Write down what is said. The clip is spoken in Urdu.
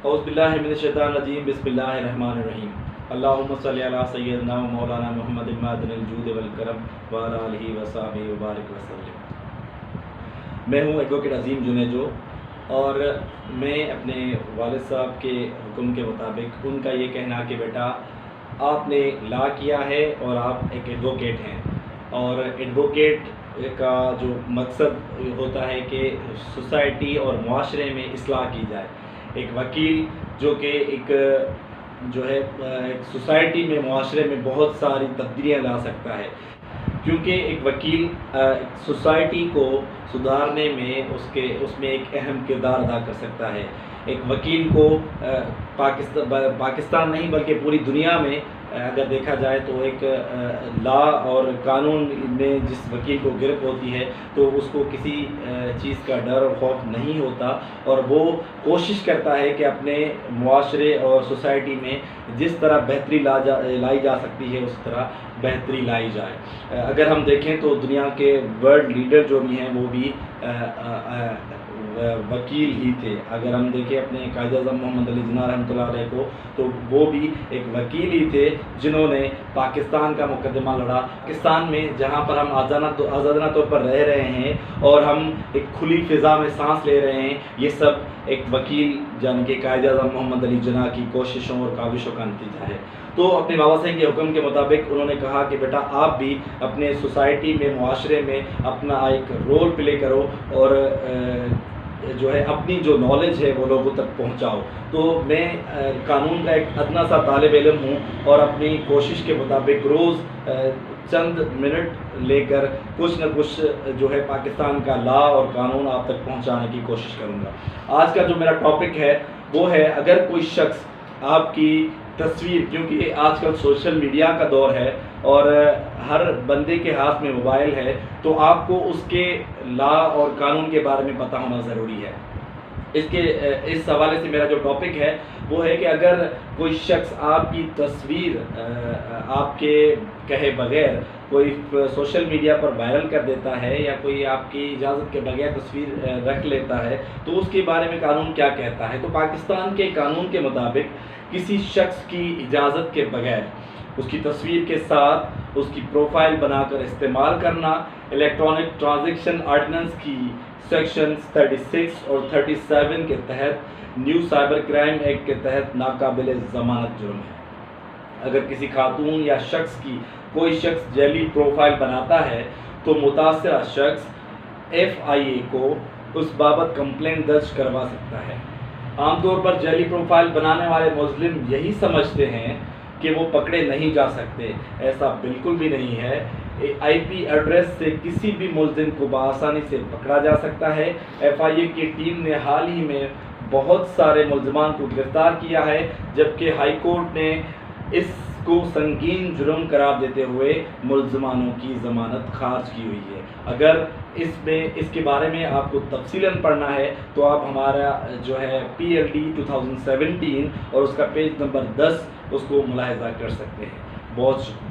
اعوذ باللہ من الشیطان الرجیم بسم اللہ الرحمن الرحیم اللہم صلی علی سیدنا و مولانا محمد معدن الجود والکرم وعلی آلہ وصحبہ وبارک وسلم۔ میں ہوں ایڈوکیٹ عظیم جنیجو اور میں اپنے والد صاحب کے حکم کے مطابق ان کا یہ کہنا کہ بیٹا آپ نے لا کیا ہے اور آپ ایک ایڈوکیٹ ہیں، اور ایڈوکیٹ کا جو مقصد ہوتا ہے کہ سوسائٹی اور معاشرے میں اصلاح کی جائے۔ ایک وکیل جو کہ ایک سوسائٹی میں معاشرے میں بہت ساری تبدیلیاں لا سکتا ہے، کیونکہ ایک وکیل سوسائٹی کو سدھارنے میں اس میں ایک اہم کردار ادا کر سکتا ہے۔ ایک وکیل کو پاکستان نہیں بلکہ پوری دنیا میں اگر دیکھا جائے تو ایک لا اور قانون میں جس وکیل کو گرفت ہوتی ہے تو اس کو کسی چیز کا ڈر اور خوف نہیں ہوتا، اور وہ کوشش کرتا ہے کہ اپنے معاشرے اور سوسائٹی میں جس طرح بہتری لائی جا سکتی ہے اس طرح بہتری لائی جائے۔ اگر ہم دیکھیں تو دنیا کے ورلڈ لیڈر جو بھی ہیں وہ بھی وکیل ہی تھے۔ اگر ہم دیکھیں اپنے قائد اعظم محمد علی جناح رحمۃ اللہ علیہ کو تو وہ بھی ایک وکیل ہی تھے جنہوں نے پاکستان کا مقدمہ لڑا۔ پاکستان میں جہاں پر ہم آزادانہ طور پر رہ رہے ہیں اور ہم ایک کھلی فضا میں سانس لے رہے ہیں، یہ سب ایک وکیل یعنی کہ قائد اعظم محمد علی جناح کی کوششوں اور کاوشوں کا نتیجہ ہے۔ تو اپنے بابا صاحب کے حکم کے مطابق انہوں نے کہا کہ بیٹا آپ بھی اپنے سوسائٹی میں معاشرے میں اپنا ایک رول پلے کرو اور اپنی جو نالج ہے وہ لوگوں تک پہنچاؤ۔ تو میں قانون کا ایک ادنا سا طالب علم ہوں اور اپنی کوشش کے مطابق روز چند منٹ لے کر کچھ نہ کچھ پاکستان کا لا اور قانون آپ تک پہنچانے کی کوشش کروں گا۔ آج کا جو میرا ٹاپک ہے وہ ہے اگر کوئی شخص آپ کی تصویر، کیونکہ آج کل سوشل میڈیا کا دور ہے اور ہر بندے کے ہاتھ میں موبائل ہے، تو آپ کو اس کے لا اور قانون کے بارے میں پتہ ہونا ضروری ہے۔ اس حوالے سے میرا جو ٹاپک ہے وہ ہے کہ اگر کوئی شخص آپ کی تصویر آپ کے کہے بغیر کوئی سوشل میڈیا پر وائرل کر دیتا ہے یا کوئی آپ کی اجازت کے بغیر تصویر رکھ لیتا ہے تو اس کے بارے میں قانون کیا کہتا ہے۔ تو پاکستان کے قانون کے مطابق کسی شخص کی اجازت کے بغیر اس کی تصویر کے ساتھ اس کی پروفائل بنا کر استعمال کرنا الیکٹرانک ٹرانزیکشن آرڈیننس کی سیکشن 36 اور 37 کے تحت نیو سائبر کرائم ایکٹ کے تحت ناقابل ضمانت جرم ہے۔ اگر کسی خاتون یا شخص کی کوئی شخص جعلی پروفائل بناتا ہے تو متاثرہ شخص FIA کو اس بابت کمپلین درج کروا سکتا ہے۔ عام طور پر جعلی پروفائل بنانے والے مظلم یہی سمجھتے ہیں کہ وہ پکڑے نہیں جا سکتے، ایسا بالکل بھی نہیں ہے۔ IP ایڈریس سے کسی بھی ملزم کو بآسانی سے پکڑا جا سکتا ہے۔ FIA کی ٹیم نے حال ہی میں بہت سارے ملزمان کو گرفتار کیا ہے، جبکہ ہائی کورٹ نے اس کو سنگین جرم قرار دیتے ہوئے ملزمانوں کی ضمانت خارج کی ہوئی ہے۔ اگر اس کے بارے میں آپ کو تفصیلاً پڑھنا ہے تو آپ ہمارا PLD 2017 اور اس کا پیج نمبر 10 اس کو ملاحظہ کر سکتے ہیں۔ بہت شکریہ۔